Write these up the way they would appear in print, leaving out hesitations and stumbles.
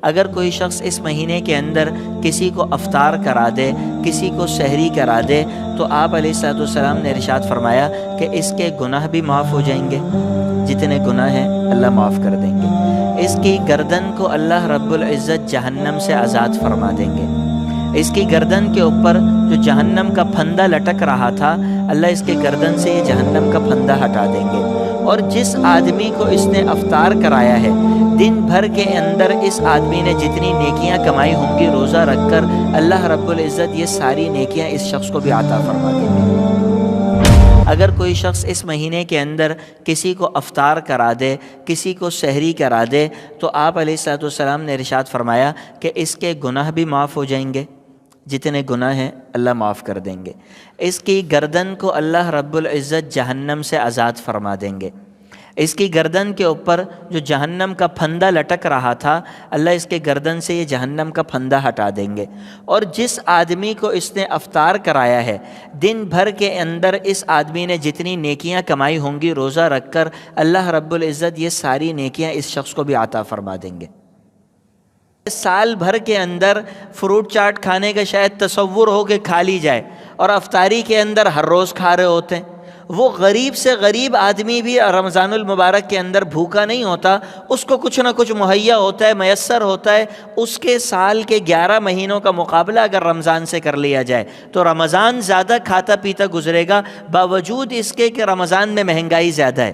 اگر کوئی شخص اس مہینے کے اندر کسی کو افطار کرا دے، کسی کو سحری کرا دے، تو آپ علیہ الصلوۃ والسلام نے ارشاد فرمایا کہ اس کے گناہ بھی معاف ہو جائیں گے، جتنے گناہ ہیں اللہ معاف کر دیں گے۔ اس کی گردن کو اللہ رب العزت جہنم سے آزاد فرما دیں گے۔ اس کی گردن کے اوپر جو جہنم کا پھندا لٹک رہا تھا، اللہ اس کے گردن سے یہ جہنم کا پھندا ہٹا دیں گے۔ اور جس آدمی کو اس نے افطار کرایا ہے، دن بھر کے اندر اس آدمی نے جتنی نیکیاں کمائی ہوں گی روزہ رکھ کر، اللہ رب العزت یہ ساری نیکیاں اس شخص کو بھی عطا فرما دیں گے۔ اگر کوئی شخص اس مہینے کے اندر کسی کو افطار کرا دے، کسی کو سحری کرا دے، تو آپ علیہ الصلوۃ والسلام نے ارشاد فرمایا کہ اس کے گناہ بھی معاف ہو جائیں گے، جتنے گناہ ہیں اللہ معاف کر دیں گے۔ اس کی گردن کو اللہ رب العزت جہنم سے آزاد فرما دیں گے۔ اس کی گردن کے اوپر جو جہنم کا پھندا لٹک رہا تھا، اللہ اس کے گردن سے یہ جہنم کا پھندا ہٹا دیں گے۔ اور جس آدمی کو اس نے افطار کرایا ہے، دن بھر کے اندر اس آدمی نے جتنی نیکیاں کمائی ہوں گی روزہ رکھ کر، اللہ رب العزت یہ ساری نیکیاں اس شخص کو بھی عطا فرما دیں گے۔ سال بھر کے اندر فروٹ چاٹ کھانے کا شاید تصور ہو کہ کھا لی جائے، اور افطاری کے اندر ہر روز کھا رہے ہوتے ہیں۔ وہ غریب سے غریب آدمی بھی رمضان المبارک کے اندر بھوکا نہیں ہوتا، اس کو کچھ نہ کچھ مہیا ہوتا ہے، میسر ہوتا ہے۔ اس کے سال کے 11 مہینوں کا مقابلہ اگر رمضان سے کر لیا جائے تو رمضان زیادہ کھاتا پیتا گزرے گا، باوجود اس کے کہ رمضان میں مہنگائی زیادہ ہے،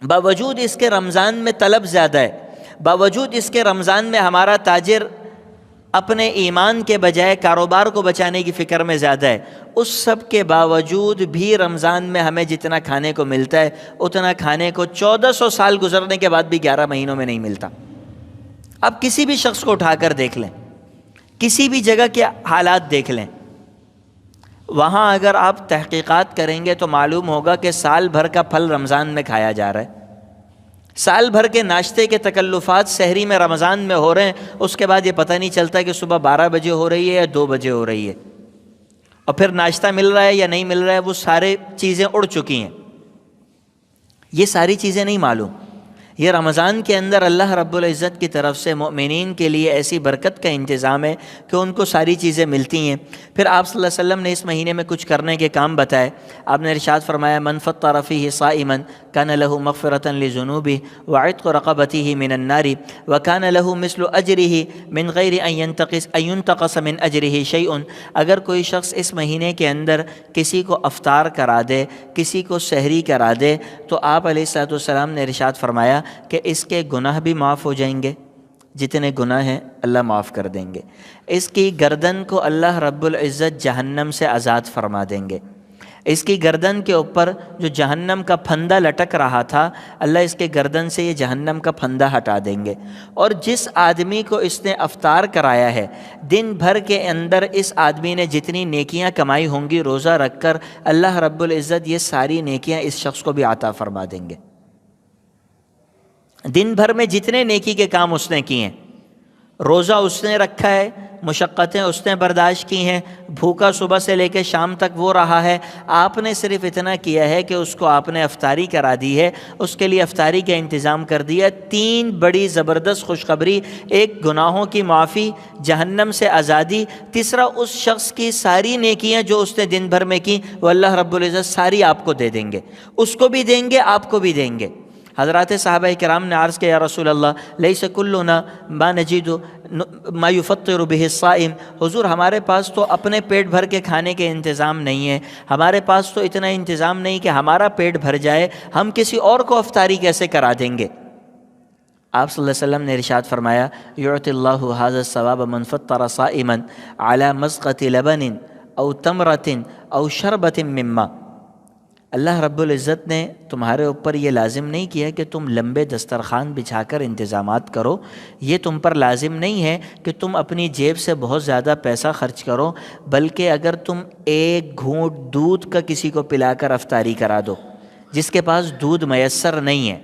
باوجود اس کے رمضان میں طلب زیادہ ہے، باوجود اس کے رمضان میں ہمارا تاجر اپنے ایمان کے بجائے کاروبار کو بچانے کی فکر میں زیادہ ہے۔ اس سب کے باوجود بھی رمضان میں ہمیں جتنا کھانے کو ملتا ہے اتنا کھانے کو 1400 سال گزرنے کے بعد بھی 11 مہینوں میں نہیں ملتا۔ اب کسی بھی شخص کو اٹھا کر دیکھ لیں، کسی بھی جگہ کے حالات دیکھ لیں، وہاں اگر آپ تحقیقات کریں گے تو معلوم ہوگا کہ سال بھر کا پھل رمضان میں کھایا جا رہا ہے۔ سال بھر کے ناشتے کے تکلفات سحری میں رمضان میں ہو رہے ہیں، اس کے بعد یہ پتہ نہیں چلتا کہ صبح 12 بجے ہو رہی ہے یا 2 بجے ہو رہی ہے، اور پھر ناشتہ مل رہا ہے یا نہیں مل رہا ہے، وہ سارے چیزیں اڑ چکی ہیں۔ یہ ساری چیزیں نہیں معلوم۔ یہ رمضان کے اندر اللہ رب العزت کی طرف سے مومنین کے لیے ایسی برکت کا انتظام ہے کہ ان کو ساری چیزیں ملتی ہیں۔ پھر آپ صلی اللہ علیہ وسلم نے اس مہینے میں کچھ کرنے کے کام بتائے۔ آپ نے ارشاد فرمایا من فطر فیہ صائما کان لہ مغفرۃ لذنوبہ وعتق رقبتہ من النار وکان لہ مثل اجرہ من غیر ان ینتقص من اجرہ شیء۔ اگر کوئی شخص اس مہینے کے اندر کسی کو افطار کرا دے، کسی کو سحری کرا دے، تو آپ علیہ الصلوۃ والسلام نے ارشاد فرمایا کہ اس کے گناہ بھی معاف ہو جائیں گے، جتنے گناہ ہیں اللہ معاف کر دیں گے۔ اس کی گردن کو اللہ رب العزت جہنم سے آزاد فرما دیں گے۔ اس کی گردن کے اوپر جو جہنم کا پھندا لٹک رہا تھا، اللہ اس کے گردن سے یہ جہنم کا پھندا ہٹا دیں گے۔ اور جس آدمی کو اس نے افطار کرایا ہے، دن بھر کے اندر اس آدمی نے جتنی نیکیاں کمائی ہوں گی روزہ رکھ کر، اللہ رب العزت یہ ساری نیکیاں اس شخص کو بھی عطا فرما دیں گے۔ دن بھر میں جتنے نیکی کے کام اس نے کیے ہیں، روزہ اس نے رکھا ہے، مشقتیں اس نے برداشت کی ہیں، بھوکا صبح سے لے کے شام تک وہ رہا ہے، آپ نے صرف اتنا کیا ہے کہ اس کو آپ نے افطاری کرا دی ہے، اس کے لیے افطاری کا انتظام کر دیا۔ 3 بڑی زبردست خوشخبری، ایک گناہوں کی معافی، جہنم سے آزادی، تیسرا اس شخص کی ساری نیکیاں جو اس نے دن بھر میں کی وہ اللہ رب العزت ساری آپ کو دے دیں گے، اس کو بھی دیں گے، آپ کو بھی دیں گے۔ حضرات صحابہ کرام نے عرض کیا یا رسول اللہ لیس کلنا ما نجد ما یفطر بہ الصائم، حضور ہمارے پاس تو اپنے پیٹ بھر کے کھانے کے انتظام نہیں ہے، ہمارے پاس تو اتنا انتظام نہیں کہ ہمارا پیٹ بھر جائے، ہم کسی اور کو افطاری کیسے کرا دیں گے؟ آپ صلی اللہ علیہ وسلم نے ارشاد فرمایا یعطی اللہ ھذا الثواب من فطر صائما علی مزقۃ لبن او تمرۃ او شربۃ من ماء۔ اللہ رب العزت نے تمہارے اوپر یہ لازم نہیں کیا کہ تم لمبے دسترخوان بچھا کر انتظامات کرو، یہ تم پر لازم نہیں ہے کہ تم اپنی جیب سے بہت زیادہ پیسہ خرچ کرو، بلکہ اگر تم ایک گھونٹ دودھ کا کسی کو پلا کر افطاری کرا دو، جس کے پاس دودھ میسر نہیں ہے،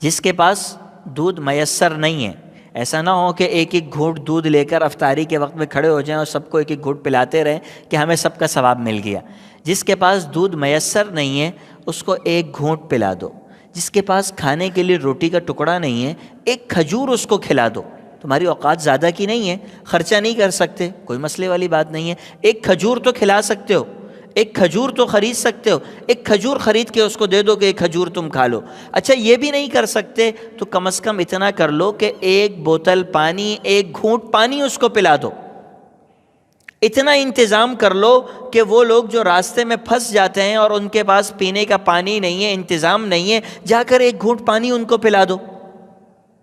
جس کے پاس دودھ میسر نہیں ہے، ایسا نہ ہو کہ ایک ایک گھونٹ دودھ لے کر افطاری کے وقت میں کھڑے ہو جائیں اور سب کو ایک ایک گھونٹ پلاتے رہیں کہ ہمیں سب کا ثواب مل گیا۔ جس کے پاس دودھ میسر نہیں ہے اس کو ایک گھونٹ پلا دو، جس کے پاس کھانے کے لیے روٹی کا ٹکڑا نہیں ہے، ایک کھجور اس کو کھلا دو۔ تمہاری اوقات زیادہ کی نہیں ہے، خرچہ نہیں کر سکتے، کوئی مسئلے والی بات نہیں ہے، ایک کھجور تو کھلا سکتے ہو، ایک کھجور تو خرید سکتے ہو، ایک کھجور خرید کے اس کو دے دو کہ ایک کھجور تم کھا لو۔ اچھا یہ بھی نہیں کر سکتے تو کم از کم اتنا کر لو کہ ایک بوتل پانی، ایک گھونٹ پانی اس کو پلا دو۔ اتنا انتظام کر لو کہ وہ لوگ جو راستے میں پھنس جاتے ہیں اور ان کے پاس پینے کا پانی نہیں ہے، انتظام نہیں ہے، جا کر ایک گھونٹ پانی ان کو پلا دو۔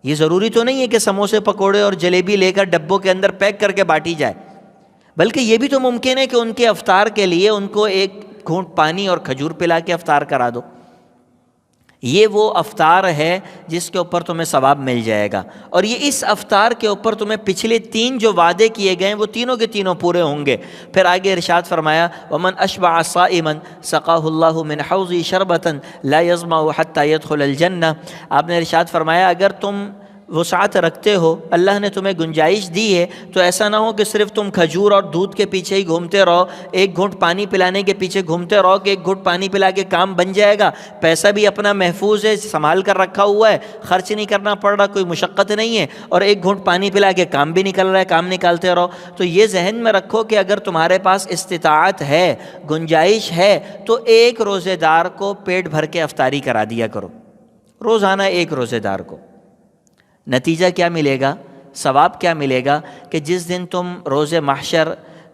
یہ ضروری تو نہیں ہے کہ سموسے پکوڑے اور جلیبی لے کر ڈبوں کے اندر پیک کر کے بانٹی جائے، بلکہ یہ بھی تو ممکن ہے کہ ان کے افطار کے لیے ان کو ایک گھونٹ پانی اور کھجور پلا کے افطار کرا دو۔ یہ وہ افطار ہے جس کے اوپر تمہیں ثواب مل جائے گا، اور یہ اس افطار کے اوپر تمہیں پچھلے 3 جو وعدے کیے گئے ہیں وہ تینوں کے تینوں پورے ہوں گے۔ پھر آگے ارشاد فرمایا وَمَنْ أَشْبَعَ صَائِمًا سَقَاهُ اللَّهُ مِنْ حَوْضِهِ شَرْبَةً لَا يَظْمَأُ حَتَّى يَدْخُلَ الْجَنَّةَ۔ آپ نے ارشاد فرمایا اگر تم وسعت رکھتے ہو، اللہ نے تمہیں گنجائش دی ہے، تو ایسا نہ ہو کہ صرف تم کھجور اور دودھ کے پیچھے ہی گھومتے رہو، ایک گھونٹ پانی پلانے کے پیچھے گھومتے رہو کہ ایک گھونٹ پانی پلا کے کام بن جائے گا، پیسہ بھی اپنا محفوظ ہے، سنبھال کر رکھا ہوا ہے، خرچ نہیں کرنا پڑ رہا، کوئی مشقت نہیں ہے، اور ایک گھونٹ پانی پلا کے کام بھی نکل رہا ہے، کام نکالتے رہو۔ تو یہ ذہن میں رکھو کہ اگر تمہارے پاس استطاعت ہے، گنجائش ہے، تو ایک روزے دار کو پیٹ بھر کے افطاری کرا دیا کرو، روزانہ ایک روزے دار کو۔ نتیجہ کیا ملے گا، ثواب کیا ملے گا کہ جس دن تم روز محشر،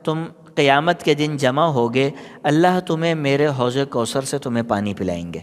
تم قیامت کے دن جمع ہوگے، اللہ تمہیں میرے حوض کوثر سے تمہیں پانی پلائیں گے۔